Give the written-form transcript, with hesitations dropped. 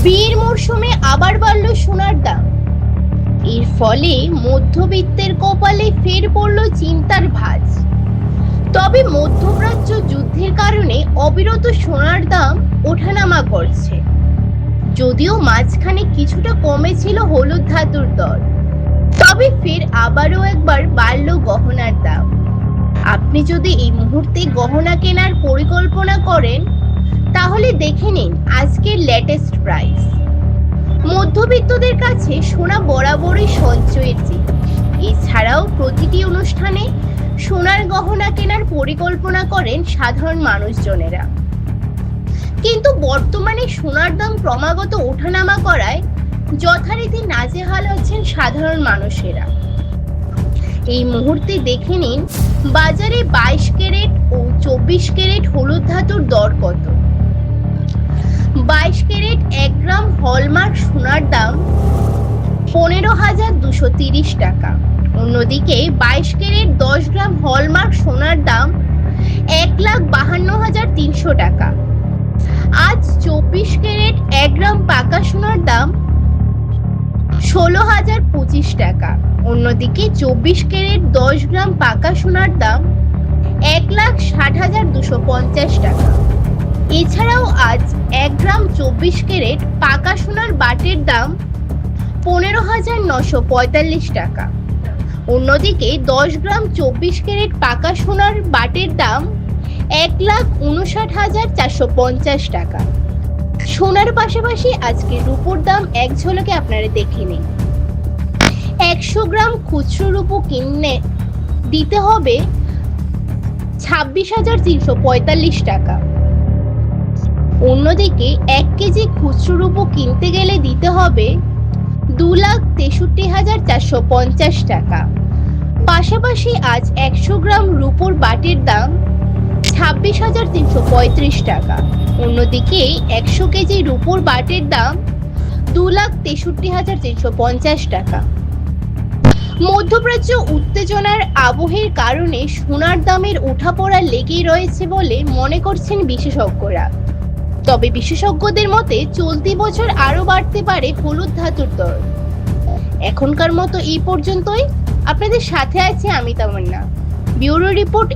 বিয়ের মরশুমে আবার বাড়ল সোনার দাম। এর ফলে মধ্যবিত্তের কপালে ফের পড়ল চিন্তার ভাঁজ। তবে মধ্যপ্রাচ্য যুদ্ধের কারণে অবিরত সোনার দাম ওঠানামা করছে। যদিও মাঝখানে কিছুটা কমেছিল হলুদ ধাতুর দর, তবে ফের আবারও একবার বাড়ল গহনার দাম। আপনি যদি এই মুহূর্তে গহনা কেনার পরিকল্পনা করেন, তাহলে দেখে নিন আজকের লেটেস্ট প্রাইস। মধ্যবিত্তদের কাছে সোনা বরাবরই সঞ্চয়ের জিনিস। এছাড়াও প্রতিটি অনুষ্ঠানে সোনার গহনা কেনার পরিকল্পনা করেন সাধারণ মানুষজনেরা। কিন্তু বর্তমানে সোনার দাম ক্রমাগত ওঠানামা করায় যথারীতি নাজেহাল হচ্ছেন সাধারণ মানুষেরা। এই মুহূর্তে দেখে নিন বাজারে 22 ক্যারেট ও 24 ক্যারেট হলুদ ধাতুর দর কত। 22 ক্যারেট 1 গ্রাম হলমার্ক সোনার দাম 15,230 টাকা। অন্যদিকে 22 ক্যারেট 10 গ্রাম হলমার্ক সোনার দাম 1,52,300 টাকা। আজ 24 ক্যারেট 1 গ্রাম পাকা সোনার দাম 16,025 টাকা। অন্যদিকে 24 ক্যারেট 10 গ্রাম পাকা সোনার দাম 1,60,250 টাকা। এছাড়াও আজ 1 গ্রাম 24 ক্যারেট পাকা সোনার বাটের দাম 15,945 টাকা। অন্যদিকে 10 গ্রাম 24 ক্যারেট পাকা সোনার বাটের দাম 1,59,450 টাকা। সোনার পাশাপাশি আজকে রূপোর দাম এক ঝলকে আপনারা দেখে নিন। 100 গ্রাম খুচরো রূপো কিনে দিতে হবে 26,345 টাকা। অন্যদিকে 1 কেজি খুচরো রূপো কিনতে গেলে দিতে হবে 2,63,450 টাকা। পাশাপাশি আজ 100 গ্রাম রূপোর বাটের দাম 26,335 টাকা। অন্যদিকে 100 কেজি রূপোর বাটের দাম 2,63,350 টাকা। মধ্যপ্রাচ্য উত্তেজনার আবহের কারণে সোনার দামের ওঠাপড়া লেগেই রয়েছে বলে মনে করছেন বিশেষজ্ঞরা। তবে বিশেষজ্ঞদের মতে চলতি বছর আরো বাড়তে পারে হলুদ ধাতুর দর। এখনকার মতো এই পর্যন্তই। আপনাদের সাথে আছে আমি তামান্না। Bureau report.